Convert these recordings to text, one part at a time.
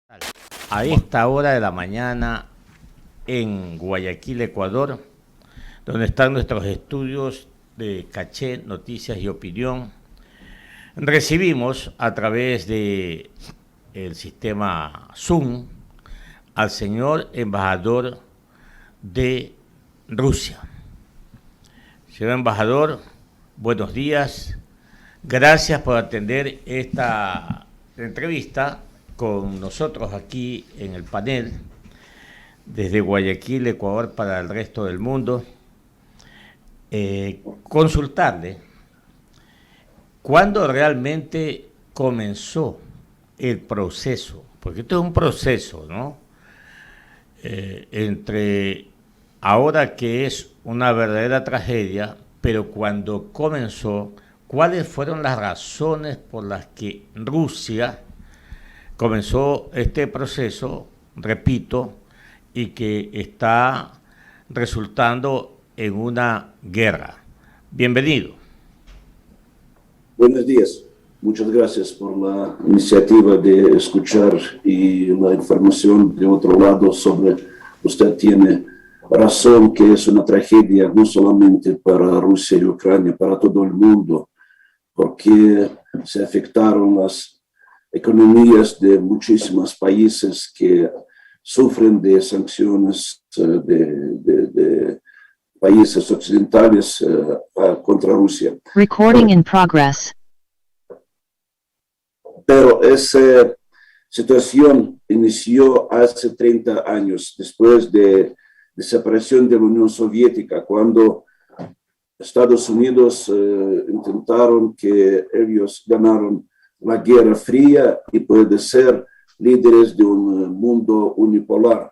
A esta hora de la mañana en Guayaquil, Ecuador, donde están nuestros estudios de Caché, Noticias y Opinión, recibimos a través de el sistema Zoom al señor embajador de Rusia. Señor embajador, buenos días. Gracias por atender esta entrevista con nosotros aquí en el panel desde Guayaquil, Ecuador, para el resto del mundo. Consultarle cuándo realmente comenzó el proceso, porque esto es un proceso, ¿no? Entre ahora que es una verdadera tragedia, pero cuando comenzó, ¿cuáles fueron las razones por las que Rusia comenzó este proceso, repito, y que está resultando en una guerra? Bienvenido. Buenos días. Muchas gracias por la iniciativa de escuchar y la información de otro lado sobre. Usted tiene razón que es una tragedia no solamente para Rusia y Ucrania, para todo el mundo, porque se afectaron las economías de muchísimos países que sufren de sanciones de países occidentales contra Rusia. Recording in progress. Pero esa situación inició hace 30 años, después de desaparición de la Unión Soviética, cuando Estados Unidos intentaron que ellos ganaron la Guerra Fría y puede ser líderes de un mundo unipolar.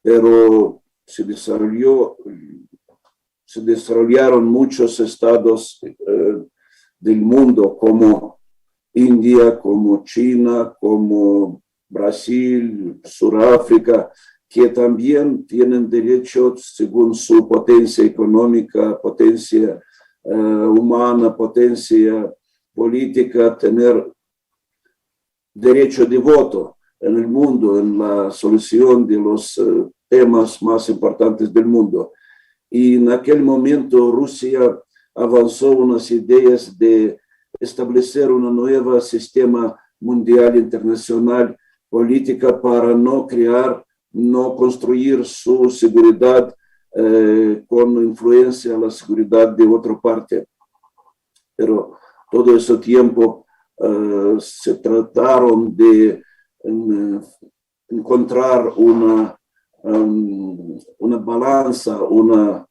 Pero se desarrollaron muchos estados del mundo como India, como China, como Brasil, Sudáfrica, que también tienen derecho, según su potencia económica, potencia humana, potencia política, tener derecho de voto en el mundo, en la solución de los temas más importantes del mundo. Y en aquel momento Rusia avanzó unas ideas de establecer un nuevo sistema mundial internacional política para no crear, no construir su seguridad con influencia a la seguridad de otra parte. Pero todo ese tiempo se trataron de encontrar una balanza, una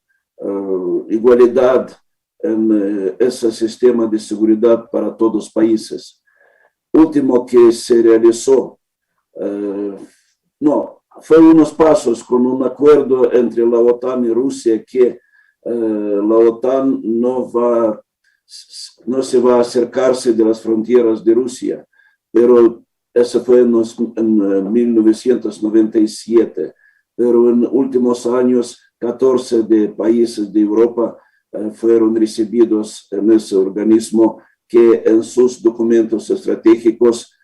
igualdad en ese sistema de seguridad para todos los países. Último que se realizó, fue unos pasos con un acuerdo entre la OTAN y Rusia que la OTAN no se va a acercarse de las fronteras de Rusia, pero eso fue en 1997. Pero en últimos años, 14 de países de Europa fueron recibidos en ese organismo que en sus documentos estratégicos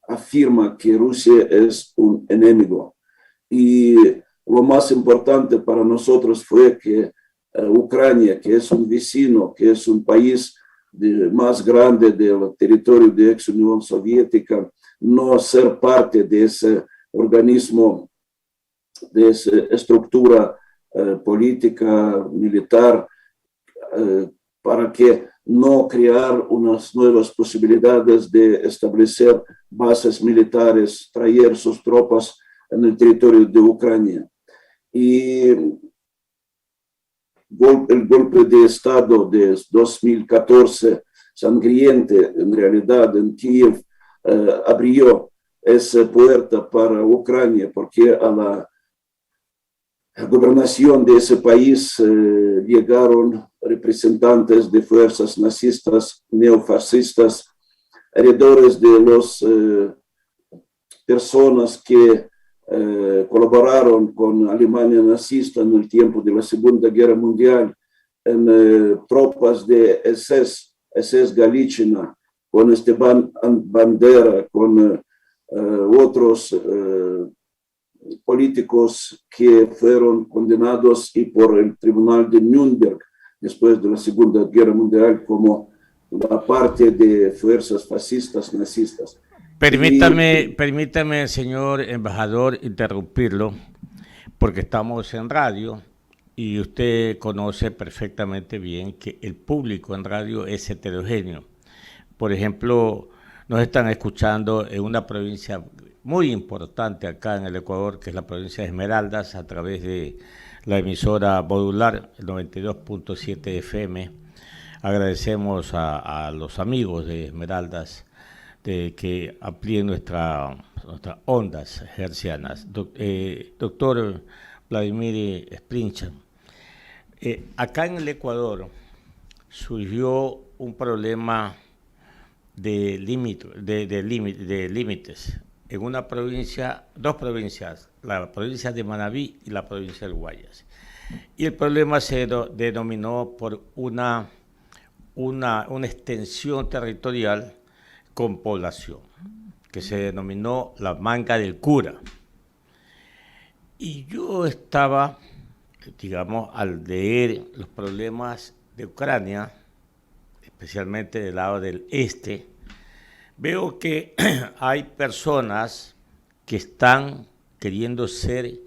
afirma que Rusia es un enemigo. Y lo más importante para nosotros fue que Ucrania, que es un vecino, que es un país más grande del territorio de ex Unión Soviética, no ser parte de ese organismo, de esa estructura política, militar, para que no crear unas nuevas posibilidades de establecer bases militares, traer sus tropas en el territorio de Ucrania. Y el golpe de Estado de 2014, sangriente en realidad en Kiev, abrió esa puerta para Ucrania, porque a la gobernación de ese país llegaron representantes de fuerzas nazistas, neofascistas, heredores de las personas que colaboraron con Alemania nazista en el tiempo de la Segunda Guerra Mundial, en tropas de SS Galicia, con Esteban Bandera, con otros políticos que fueron condenados y por el Tribunal de Nuremberg después de la Segunda Guerra Mundial como la parte de fuerzas fascistas, nazistas. Permítame, señor embajador, interrumpirlo, porque estamos en radio y usted conoce perfectamente bien que el público en radio es heterogéneo. Por ejemplo, nos están escuchando en una provincia muy importante acá en el Ecuador, que es la provincia de Esmeraldas, a través de la emisora modular, el 92.7 FM. Agradecemos a los amigos de Esmeraldas de que amplíen nuestras ondas hercianas. Doctor Vladimir Sprincha, acá en el Ecuador surgió un problema de límites en una provincia, dos provincias, la provincia de Manabí y la provincia del Guayas. Y el problema se denominó por una extensión territorial con población, que se denominó la Manga del Cura. Y yo estaba, digamos, al leer los problemas de Ucrania, especialmente del lado del este, veo que hay personas que están queriendo ser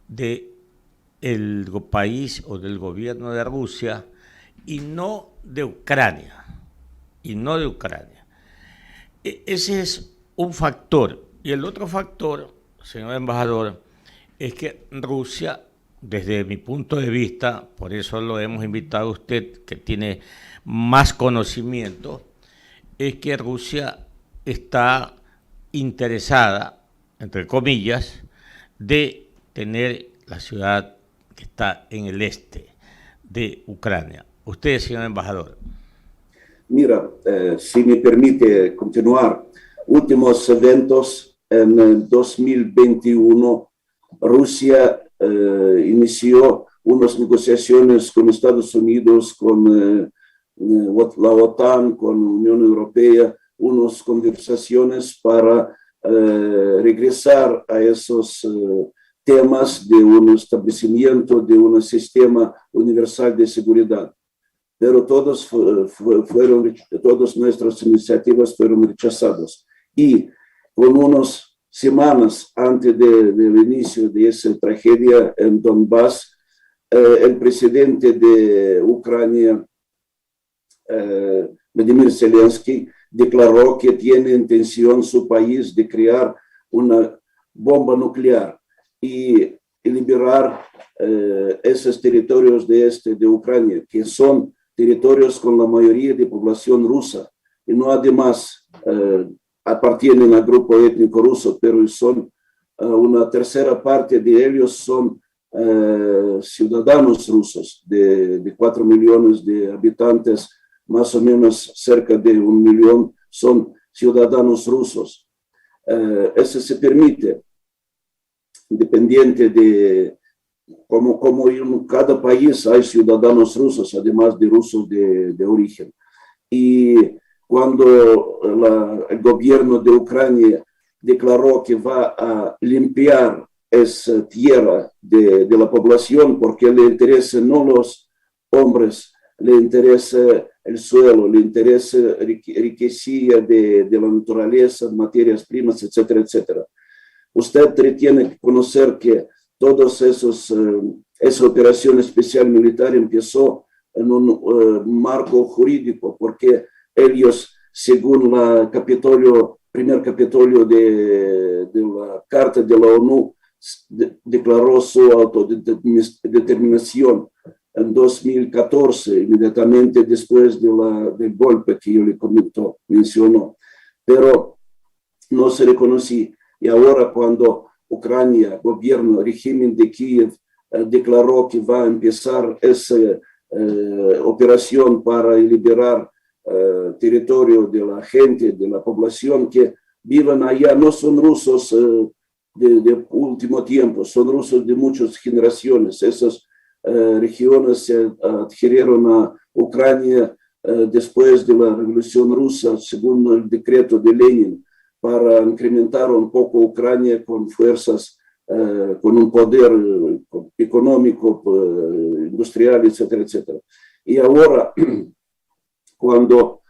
del país o del gobierno de Rusia y no de Ucrania. Ese es un factor. Y el otro factor, señor embajador, es que Rusia, desde mi punto de vista, por eso lo hemos invitado a usted, que tiene más conocimiento, es que Rusia está interesada, entre comillas, de tener la ciudad que está en el este de Ucrania. Usted, señor embajador. Mira, si me permite continuar, últimos eventos en el 2021, Rusia inició unas negociaciones con Estados Unidos, con la OTAN, con la Unión Europea, unas conversaciones para regresar a esos temas de un establecimiento de un sistema universal de seguridad. Pero todas nuestras iniciativas fueron rechazadas. Y con unas semanas antes del inicio de esa tragedia en Donbass, el presidente de Ucrania, Vladimir Zelensky, declaró que tiene intención su país de crear una bomba nuclear y liberar esos territorios de este de Ucrania, que son territorios con la mayoría de población rusa, y no además appartienen al grupo étnico ruso, pero son una tercera parte de ellos son ciudadanos rusos, de 4 millones de habitantes, más o menos cerca de 1 millón son ciudadanos rusos. Eso se permite, independiente de como en cada país hay ciudadanos rusos, además de rusos de origen. Y cuando el gobierno de Ucrania declaró que va a limpiar esa tierra de la población, porque le interesan no los hombres, le interesa el suelo, le interesa riqueza de la naturaleza, materias primas, etcétera, etcétera. Usted tiene que conocer que todas esa operación especial militar empezó en un marco jurídico, porque ellos, según la primer capitolio de la Carta de la ONU, declaró su autodeterminación en 2014, inmediatamente después del golpe que yo le mencionó. Pero no se reconoció. Y ahora cuando Ucrania, gobierno, régimen de Kiev, declaró que va a empezar esa operación para liberar territorio de la gente, de la población que viven allá, no son rusos de último tiempo, son rusos de muchas generaciones. Esas regiones se adhirieron a Ucrania después de la Revolución Rusa, según el decreto de Lenin, para incrementar un poco Ucrania con fuerzas, con un poder económico, industrial, etcétera, etcétera. Y ahora, cuando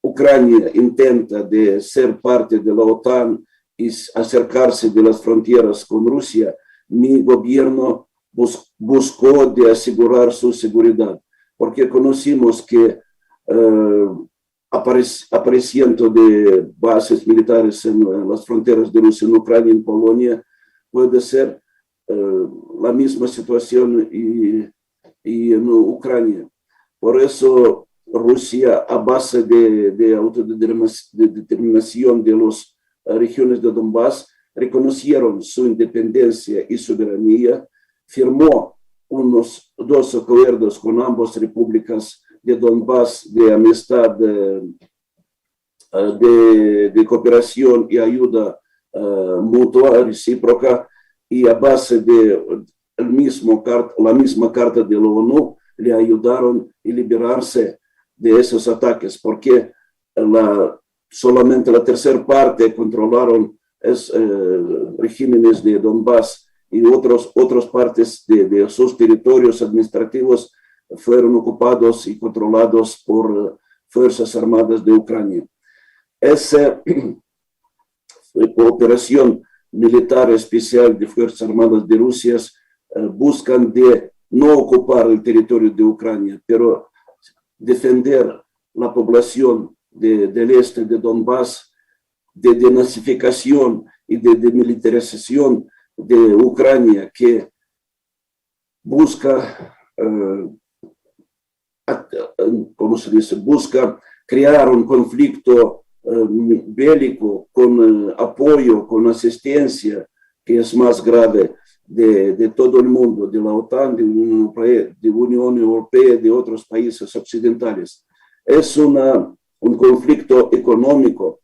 Ucrania intenta de ser parte de la OTAN y acercarse de las fronteras con Rusia, mi gobierno buscó de asegurar su seguridad, porque conocimos que apareciendo de bases militares en las fronteras de Rusia, en Ucrania, en Polonia, puede ser la misma situación y en Ucrania. Por eso Rusia, a base de autodeterminación de las regiones de Donbass, reconocieron su independencia y soberanía, firmó unos 2 acuerdos con ambas repúblicas de Donbass de amistad, de cooperación y ayuda mutua, recíproca, y a base de la misma carta de la ONU le ayudaron a liberarse de esos ataques, porque solamente la tercera parte controlaron regímenes de Donbass y otras partes de sus territorios administrativos fueron ocupados y controlados por Fuerzas Armadas de Ucrania. Esa operación militar especial de Fuerzas Armadas de Rusia buscan de no ocupar el territorio de Ucrania, pero defender la población del este de Donbass de denazificación y de demilitarización de Ucrania, que busca, ¿cómo se dice?, busca crear un conflicto bélico con apoyo, con asistencia, que es más grave de todo el mundo, de la OTAN, de Unión Europea, de otros países occidentales. Es un conflicto económico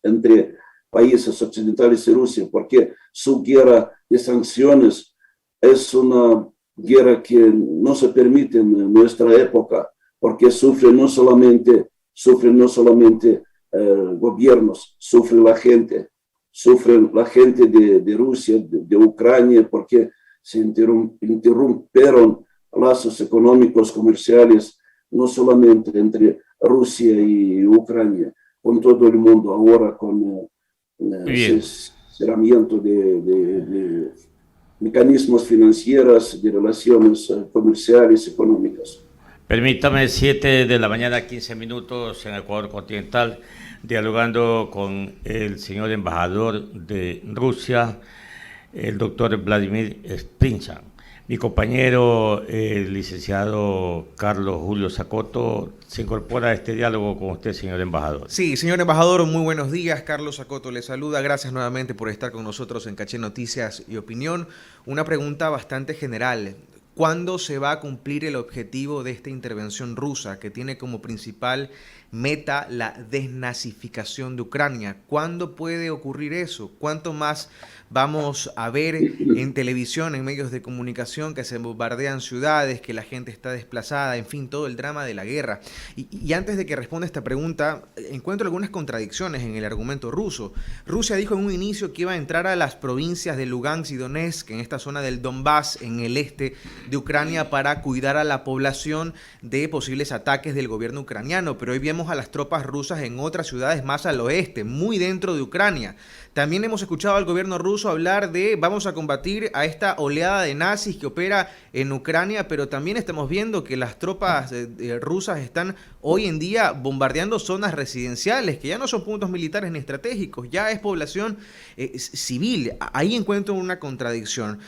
entre países occidentales y Rusia, porque su guerra de sanciones es una guerra que no se permite en nuestra época, porque sufre no solamente gobiernos, sufre la gente de Rusia, de Ucrania, porque se interrumpieron lazos económicos, comerciales, no solamente entre Rusia y Ucrania, con todo el mundo ahora, con cerramiento de mecanismos financieros, de relaciones comerciales, económicas. Permítame, 7 de la mañana, 15 minutos en Ecuador continental, dialogando con el señor embajador de Rusia, el doctor Vladimir Sprinchak. Mi compañero, el licenciado Carlos Julio Zacoto, se incorpora a este diálogo con usted, señor embajador. Sí, señor embajador, muy buenos días. Carlos Zacoto le saluda. Gracias nuevamente por estar con nosotros en Caché Noticias y Opinión. Una pregunta bastante general. ¿Cuándo se va a cumplir el objetivo de esta intervención rusa que tiene como principal meta la desnazificación de Ucrania? ¿Cuándo puede ocurrir eso? ¿Cuánto más vamos a ver en televisión, en medios de comunicación, que se bombardean ciudades, que la gente está desplazada, en fin, todo el drama de la guerra? Y antes de que responda esta pregunta, encuentro algunas contradicciones en el argumento ruso. Rusia dijo en un inicio que iba a entrar a las provincias de Lugansk y Donetsk, en esta zona del Donbass, en el este de Ucrania, para cuidar a la población de posibles ataques del gobierno ucraniano, pero hoy vemos a las tropas rusas en otras ciudades más al oeste, muy dentro de Ucrania. También hemos escuchado al gobierno ruso hablar de vamos a combatir a esta oleada de nazis que opera en Ucrania, pero también estamos viendo que las tropas rusas están hoy en día bombardeando zonas residenciales, que ya no son puntos militares ni estratégicos, ya es población civil. Ahí encuentro una contradicción.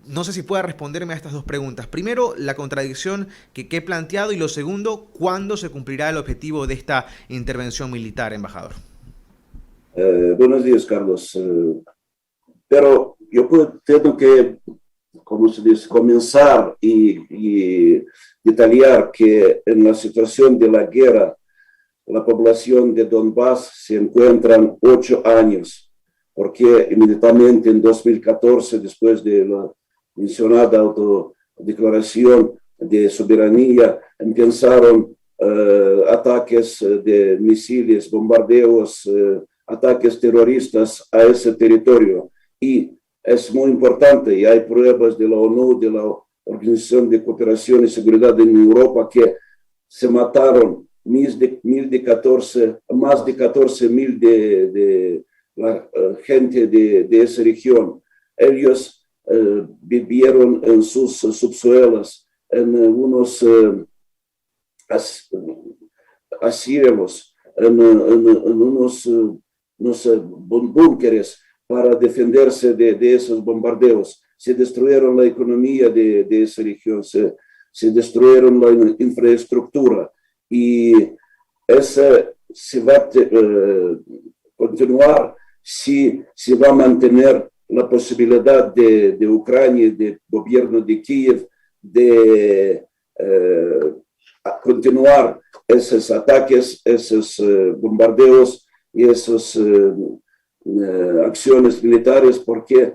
No sé si pueda responderme a estas dos preguntas. Primero, la contradicción que he planteado, y lo segundo, ¿cuándo se cumplirá el objetivo de esta intervención militar, embajador? Buenos días, Carlos. Pero yo tengo que, como se dice, comenzar y detallar que en la situación de la guerra, la población de Donbass se encuentra 8 años, porque inmediatamente en 2014, después de la mencionada autodeclaración de soberanía, empezaron ataques de misiles, bombardeos, ataques terroristas a ese territorio. Y es muy importante, y hay pruebas de la ONU, de la Organización de Cooperación y Seguridad en Europa, que se mataron más de 14.000 de la gente de esa región. Ellos vivieron en sus subsuelos, en unos asielos, en unos búnkeres para defenderse de esos bombardeos. Se destruyeron la economía de esa región, se destruyeron la infraestructura, y esa se va a continuar si se va a mantener la posibilidad de Ucrania, del gobierno de Kiev, de continuar esos ataques, esos bombardeos y esas acciones militares, porque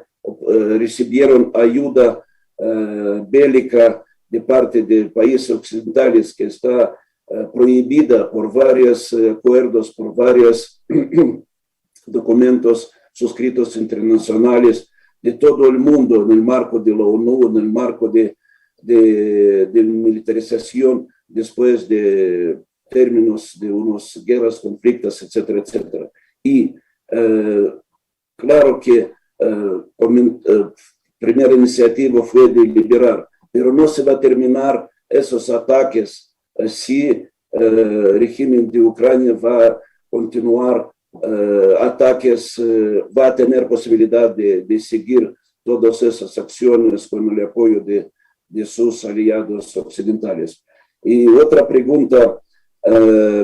recibieron ayuda bélica de parte de países occidentales, que está prohibida por varios acuerdos, por varios documentos suscritos internacionales de todo el mundo, en el marco de la ONU, en el marco de militarización después de términos de unas guerras, conflictos, etcétera, etcétera. Y claro que primera iniciativa fue de liberar, pero no se va a terminar esos ataques si el régimen de Ucrania va a continuar ataques, va a tener posibilidad de seguir todas esas acciones con el apoyo de sus aliados occidentales. Y otra pregunta,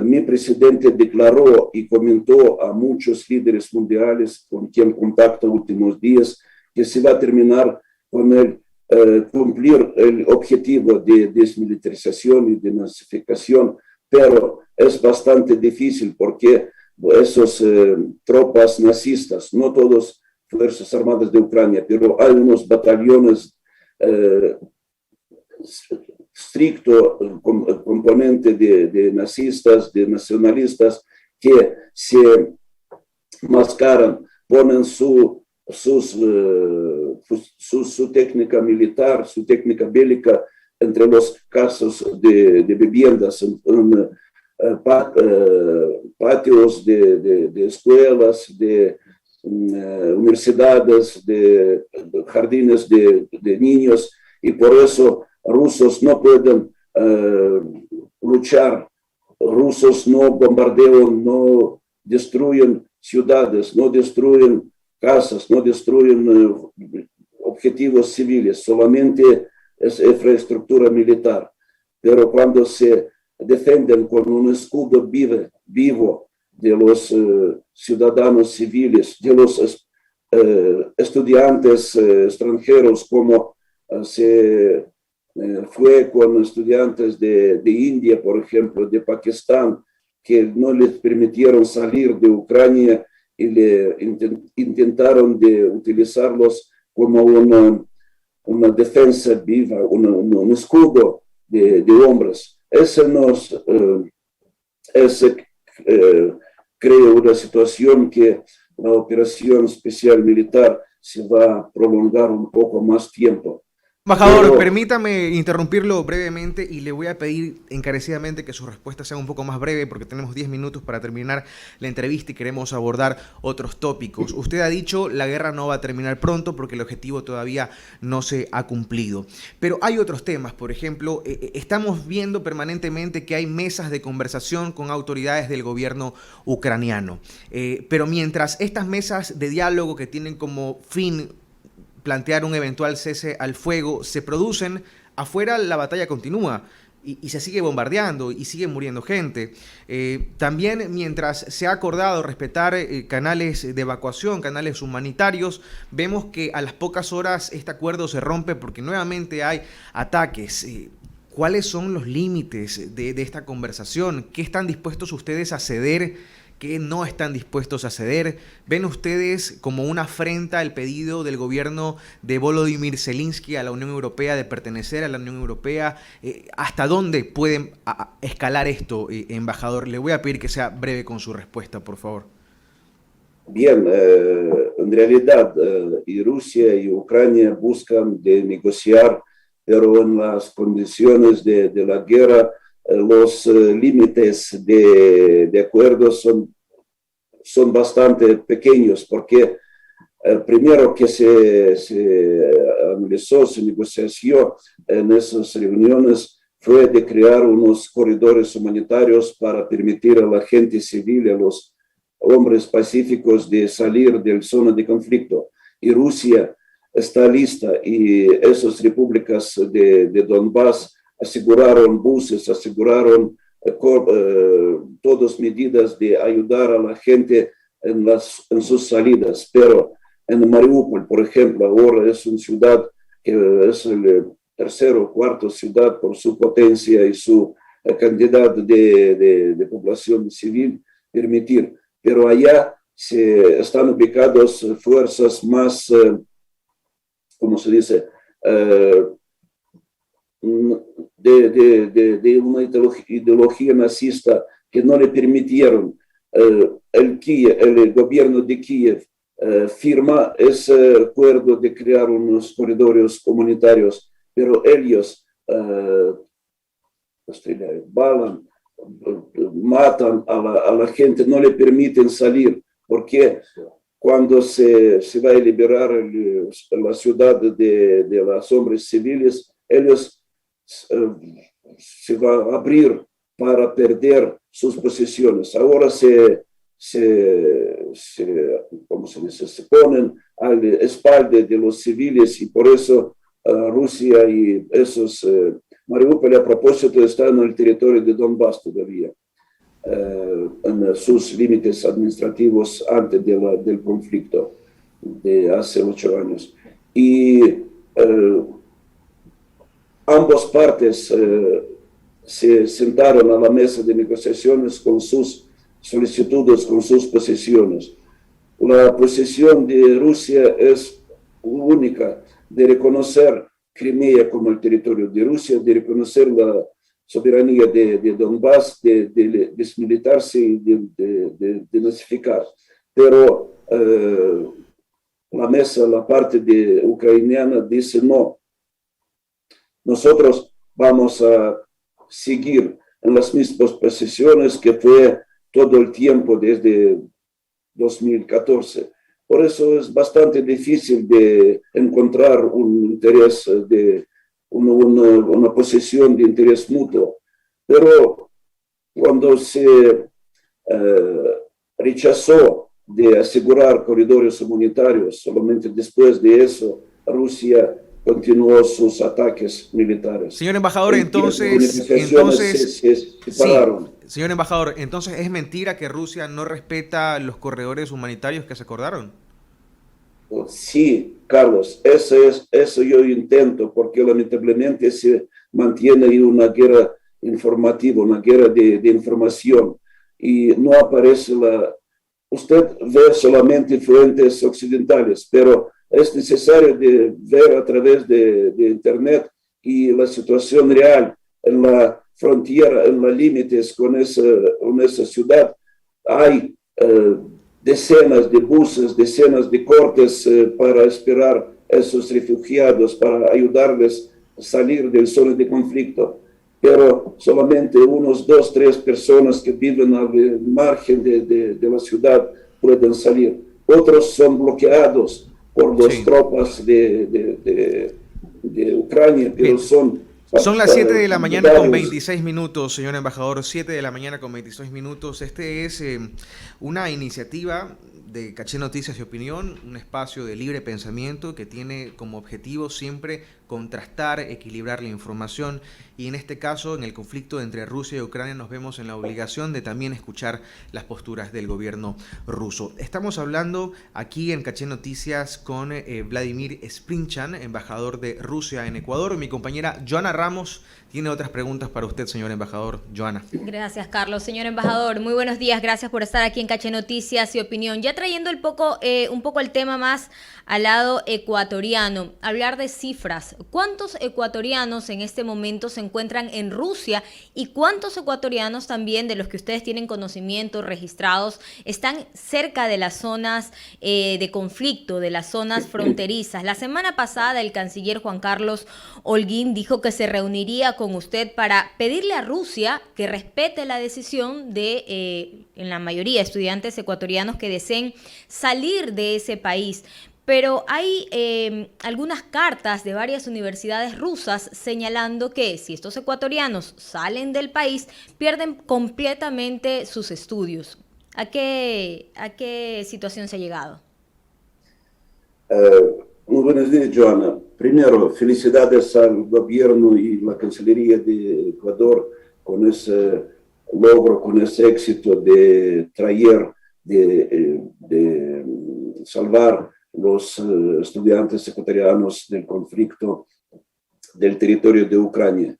mi presidente declaró y comentó a muchos líderes mundiales con quien contacto últimos días que se va a terminar con el cumplir el objetivo de desmilitarización y denazificación, pero es bastante difícil porque esos tropas nazistas, no todas Fuerzas Armadas de Ucrania, pero hay unos batallones estricto componente de nazistas, de nacionalistas, que se mascaran, ponen su técnica militar, su técnica bélica entre los casos de viviendas, en patios de escuelas, de universidades, de jardines de niños, y por eso rusos no pueden luchar, rusos no bombardean, no destruyen ciudades, no destruyen casas, no destruyen objetivos civiles, solamente es infraestructura militar. Pero cuando se defienden con un escudo vivo de los ciudadanos civiles, de los estudiantes extranjeros, como se fue con estudiantes de India, por ejemplo, de Pakistán, que no les permitieron salir de Ucrania y intentaron de utilizarlos como una defensa viva, un escudo de hombres. Creo una situación que la operación especial militar se va a prolongar un poco más tiempo. Embajador, permítame interrumpirlo brevemente y le voy a pedir encarecidamente que su respuesta sea un poco más breve porque tenemos 10 minutos para terminar la entrevista y queremos abordar otros tópicos. Usted ha dicho la guerra no va a terminar pronto porque el objetivo todavía no se ha cumplido. Pero hay otros temas, por ejemplo, estamos viendo permanentemente que hay mesas de conversación con autoridades del gobierno ucraniano. Pero mientras estas mesas de diálogo que tienen como fin plantear un eventual cese al fuego se producen, afuera la batalla continúa y se sigue bombardeando y sigue muriendo gente. También mientras se ha acordado respetar canales de evacuación, canales humanitarios, vemos que a las pocas horas este acuerdo se rompe porque nuevamente hay ataques. ¿Cuáles son los límites de esta conversación? ¿Qué están dispuestos ustedes a ceder? que no están dispuestos a ceder. ¿Ven ustedes como una afrenta el pedido del gobierno de Volodymyr Zelensky a la Unión Europea de pertenecer a la Unión Europea? ¿Hasta dónde pueden escalar esto, embajador? Le voy a pedir que sea breve con su respuesta, por favor. Bien, en realidad y Rusia y Ucrania buscan de negociar, pero en las condiciones de la guerra los límites de acuerdo son bastante pequeños, porque primero que se analizó, se negoció en esas reuniones fue de crear unos corredores humanitarios para permitir a la gente civil, a los hombres pacíficos de salir de la zona de conflicto. Y Rusia está lista y esas repúblicas de Donbass aseguraron buses, aseguraron todas medidas de ayudar a la gente en sus salidas. Pero en Mariupol, por ejemplo, ahora es una ciudad que es la tercera o cuarta ciudad por su potencia y su cantidad de población civil permitir. Pero allá están ubicadas fuerzas más, ¿cómo se dice?, de una ideología nazista que no le permitieron. El gobierno de Kiev firma ese acuerdo de crear unos corredores comunitarios, pero ellos balan, matan a la gente, no le permiten salir, porque cuando se va a liberar la ciudad de los hombres civiles, ellos se van a abrir para perder sus posesiones. Ahora ¿cómo se dice? Se ponen a la espalda de los civiles y por eso Rusia y esos Mariupol a propósito está en el territorio de Donbass todavía, en sus límites administrativos antes del conflicto de hace 8 años. Y ambas partes se sentaron a la mesa de negociaciones con sus solicitudes, con sus posiciones. La posición de Rusia es única, de reconocer Crimea como el territorio de Rusia, de reconocer la soberanía de Donbass, de desmilitarse y de nazificar. Pero la mesa, la parte ucraniana dice no. Nosotros vamos a seguir en las mismas posiciones que fue todo el tiempo desde 2014. Por eso es bastante difícil de encontrar un interés, una posición de interés mutuo. Pero cuando se rechazó de asegurar corredores humanitarios, solamente después de eso, Rusia continuó sus ataques militares. Señor embajador, entonces se separaron. Sí, señor embajador, entonces ¿es mentira que Rusia no respeta los corredores humanitarios que se acordaron? Sí, Carlos, eso yo intento, porque lamentablemente se mantiene ahí una guerra informativa, una guerra de información, y no aparece usted ve solamente fuentes occidentales, pero es necesario de ver a través de Internet y la situación real en la frontera, en los límites con esa ciudad. Hay decenas de buses, decenas de cortes para esperar a esos refugiados, para ayudarles a salir del zona de conflicto. Pero solamente unos 2, 3 personas que viven al margen de la ciudad pueden salir. Otros son bloqueados por las tropas de Ucrania, pero son las 7 de la mañana con 26 minutos, señor embajador, 7 de la mañana con 26 minutos. Este es una iniciativa de Caché Noticias y Opinión, un espacio de libre pensamiento que tiene como objetivo siempre contrastar, equilibrar la información y en este caso, en el conflicto entre Rusia y Ucrania, nos vemos en la obligación de también escuchar las posturas del gobierno ruso. Estamos hablando aquí en Caché Noticias con Vladimir Sprinchan, embajador de Rusia en Ecuador. Mi compañera Joana Ramos tiene otras preguntas para usted, señor embajador. Joana. Gracias, Carlos. Señor embajador, muy buenos días. Gracias por estar aquí en Caché Noticias y Opinión. Ya trayendo un poco el tema más al lado ecuatoriano, hablar de cifras. ¿Cuántos ecuatorianos en este momento se encuentran en Rusia y cuántos ecuatorianos también, de los que ustedes tienen conocimiento, registrados, están cerca de las zonas de conflicto, de las zonas fronterizas? La semana pasada el canciller Juan Carlos Holguín dijo que se reuniría con usted para pedirle a Rusia que respete la decisión de, en la mayoría, estudiantes ecuatorianos que deseen salir de ese país. Pero hay algunas cartas de varias universidades rusas señalando que si estos ecuatorianos salen del país, pierden completamente sus estudios. ¿A qué situación se ha llegado? Muy buenos días, Joana. Primero, felicidades al gobierno y la Cancillería de Ecuador con ese logro, con ese éxito de traer, de salvar los estudiantes ecuatorianos del conflicto del territorio de Ucrania.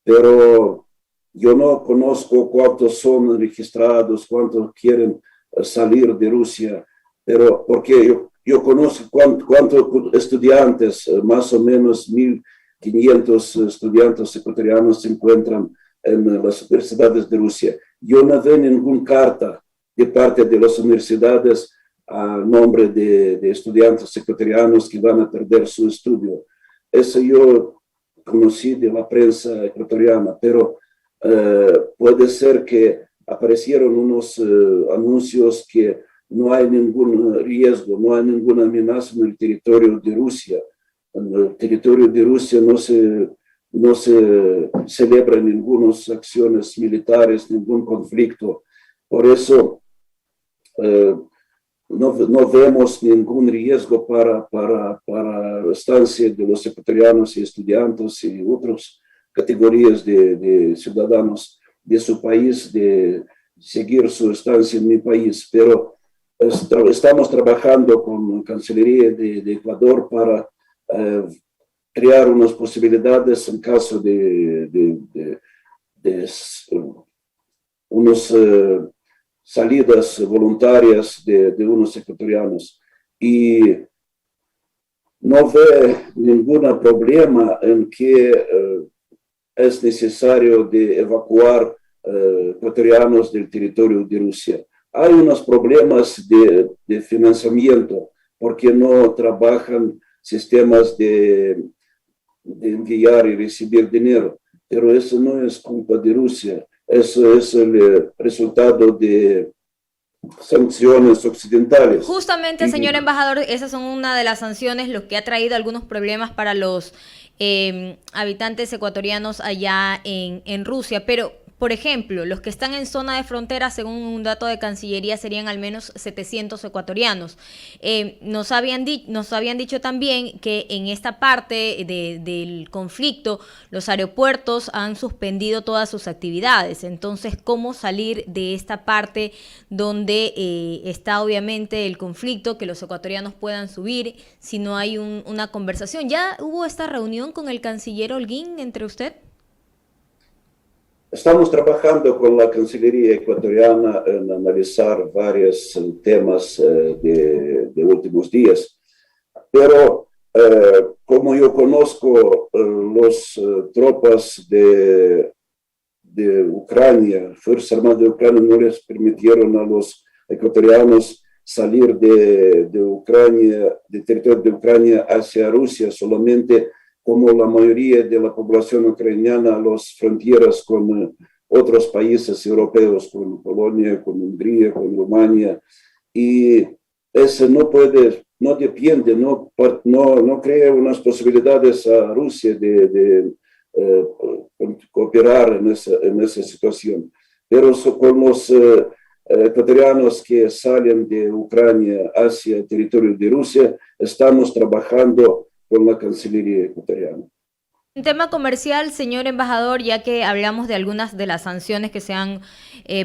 Pero yo no conozco cuántos son registrados, cuántos quieren salir de Rusia, pero porque yo conozco cuántos estudiantes, más o menos 1.500 estudiantes ecuatorianos se encuentran en las universidades de Rusia. Yo no veo ninguna carta de parte de las universidades a nombre de estudiantes ecuatorianos que van a perder su estudio. Eso yo conocí de la prensa ecuatoriana, pero puede ser que aparecieron unos anuncios que no hay ningún riesgo, no hay ninguna amenaza en el territorio de Rusia. En el territorio de Rusia no se celebran ninguna acciones militares, ningún conflicto. Por eso no vemos ningún riesgo para la estancia de los ecuatorianos y estudiantes y otras categorías de ciudadanos de su país de seguir su estancia en mi país. Pero estamos trabajando con la Cancillería de Ecuador para crear unas posibilidades en caso de unos salidas voluntarias de unos ecuatorianos. Y no ve ningún problema en que es necesario de evacuar ecuatorianos del territorio de Rusia. Hay unos problemas de financiamiento porque no trabajan sistemas de enviar y recibir dinero, pero eso no es culpa de Rusia. Eso es el resultado de sanciones occidentales. Justamente, señor embajador, esas son una de las sanciones, lo que ha traído algunos problemas para los habitantes ecuatorianos allá en Rusia. Pero, por ejemplo, los que están en zona de frontera, según un dato de Cancillería, serían al menos 700 ecuatorianos. Nos habían dicho también que en esta parte del conflicto los aeropuertos han suspendido todas sus actividades. Entonces, ¿cómo salir de esta parte donde está obviamente el conflicto, que los ecuatorianos puedan subir si no hay una conversación? ¿Ya hubo esta reunión con el canciller Holguín entre usted? Estamos trabajando con la Cancillería ecuatoriana en analizar varios temas de últimos días, pero como yo conozco las tropas de Ucrania, Fuerzas Armadas de Ucrania no les permitieron a los ecuatorianos salir de Ucrania, del territorio de Ucrania hacia Rusia, solamente como la mayoría de la población ucraniana, las fronteras con otros países europeos, con Polonia, con Hungría, con Rumania, y eso no depende, no crea unas posibilidades a Rusia de cooperar en esa situación. Pero con los ecuatorianos que salen de Ucrania hacia el territorio de Rusia, estamos trabajando con la Cancillería ecuatoriana. En tema comercial, señor embajador, ya que hablamos de algunas de las sanciones que se han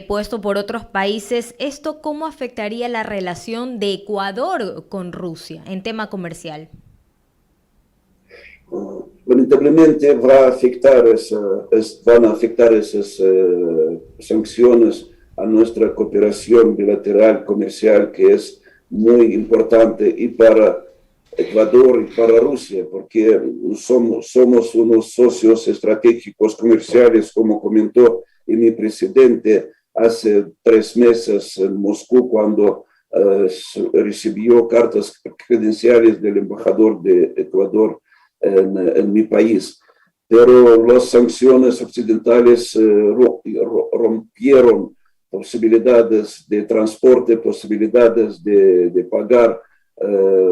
puesto por otros países, ¿esto cómo afectaría la relación de Ecuador con Rusia en tema comercial? Lamentablemente van a afectar esas sanciones a nuestra cooperación bilateral comercial, que es muy importante y para Ecuador y para Rusia, porque somos unos socios estratégicos comerciales, como comentó mi presidente hace 3 meses en Moscú, cuando recibió cartas credenciales del embajador de Ecuador en mi país. Pero las sanciones occidentales rompieron posibilidades de transporte, posibilidades de pagar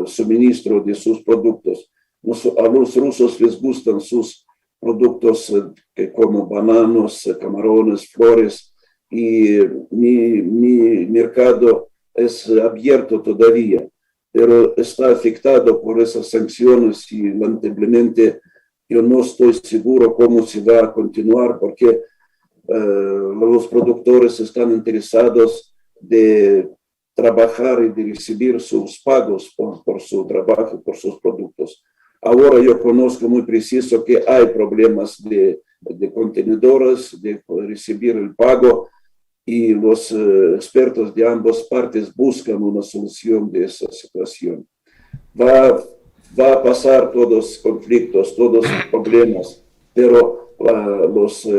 suministro de sus productos. A los rusos les gustan sus productos como bananos, camarones, flores, y mi mercado es abierto todavía, pero está afectado por esas sanciones y lamentablemente yo no estoy seguro cómo se va a continuar, porque los productores están interesados de trabajar y de recibir sus pagos por su trabajo, por sus productos. Ahora yo conozco muy preciso que hay problemas de contenedores, de recibir el pago, y los expertos de ambas partes buscan una solución de esa situación. Va a pasar todos los conflictos, todos los problemas, pero los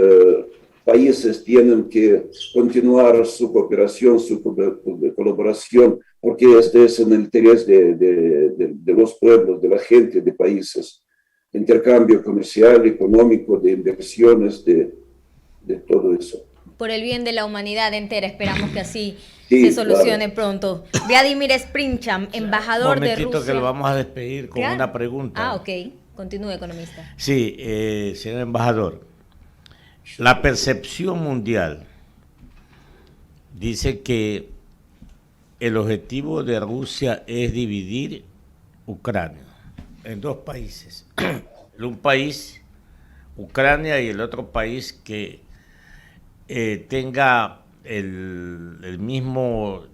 países tienen que continuar su cooperación, su colaboración, porque este es en el interés de los pueblos, de la gente, de países. Intercambio comercial, económico, de inversiones, de todo eso. Por el bien de la humanidad entera, esperamos que así Sí, se solucione claro. pronto. Vladimir Sprincham, embajador de Rusia. Que lo vamos a despedir con Claro. una pregunta. Ok. Continúe, economista. Sí, señor embajador, la percepción mundial dice que el objetivo de Rusia es dividir Ucrania en 2 países. Un país, Ucrania, y el otro país que tenga el mismo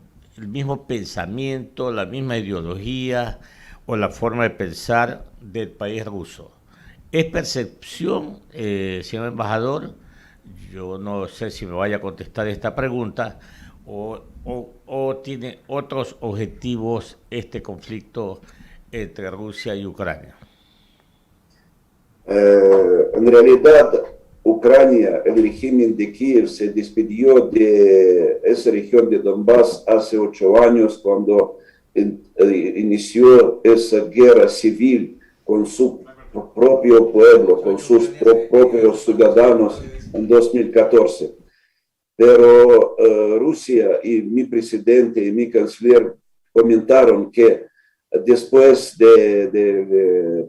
pensamiento, la misma ideología o la forma de pensar del país ruso. ¿Es percepción, señor embajador? Yo no sé si me vaya a contestar esta pregunta o tiene otros objetivos este conflicto entre Rusia y Ucrania. En realidad, Ucrania, el régimen de Kiev se despidió de esa región de Donbass hace 8 años, cuando inició esa guerra civil con su propio pueblo, con sus propios ciudadanos en 2014. Pero Rusia y mi presidente y mi canciller comentaron que después de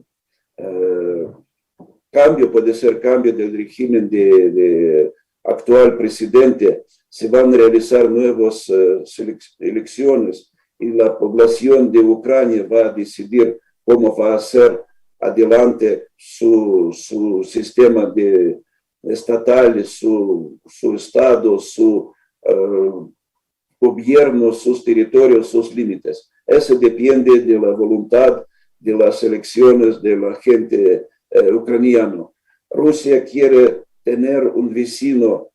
cambio, puede ser cambio del régimen de actual presidente, se van a realizar nuevas elecciones y la población de Ucrania va a decidir cómo va a ser adelante su sistema estatal, su estado, su gobierno, sus territorios, sus límites. Eso depende de la voluntad de las elecciones de la gente ucraniano. Rusia quiere tener un vecino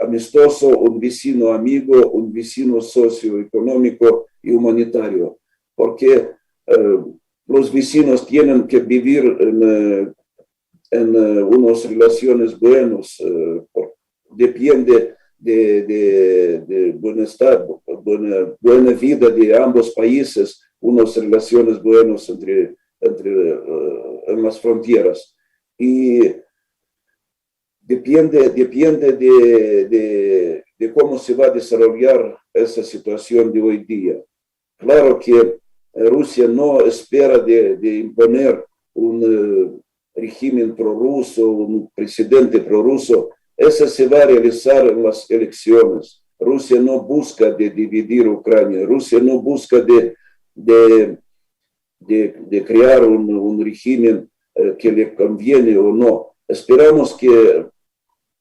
amistoso, un vecino amigo, un vecino socioeconómico y humanitario, porque los vecinos tienen que vivir en unas relaciones buenas, depende de bienestar, buena vida de ambos países, unas relaciones buenas en las fronteras. Y depende de cómo se va a desarrollar esa situación de hoy día. Claro que Rusia no espera de imponer un régimen prorruso, un presidente prorruso. Eso se va a realizar en las elecciones. Rusia no busca de dividir Ucrania. Rusia no busca de de crear un régimen que le conviene o no. Esperamos que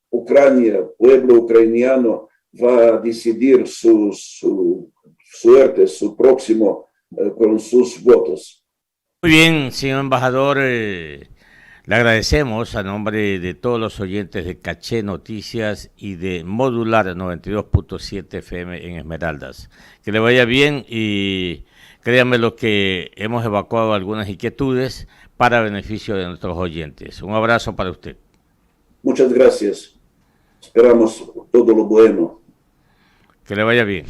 Ucrania, pueblo ucraniano, va a decidir su suerte, su próximo, con sus votos. Muy bien, señor embajador, le agradecemos a nombre de todos los oyentes de Caché Noticias y de Modular 92.7 FM en Esmeraldas. Que le vaya bien y créanme lo que hemos evacuado algunas inquietudes para beneficio de nuestros oyentes. Un abrazo para usted. Muchas gracias. Esperamos todo lo bueno. Que le vaya bien.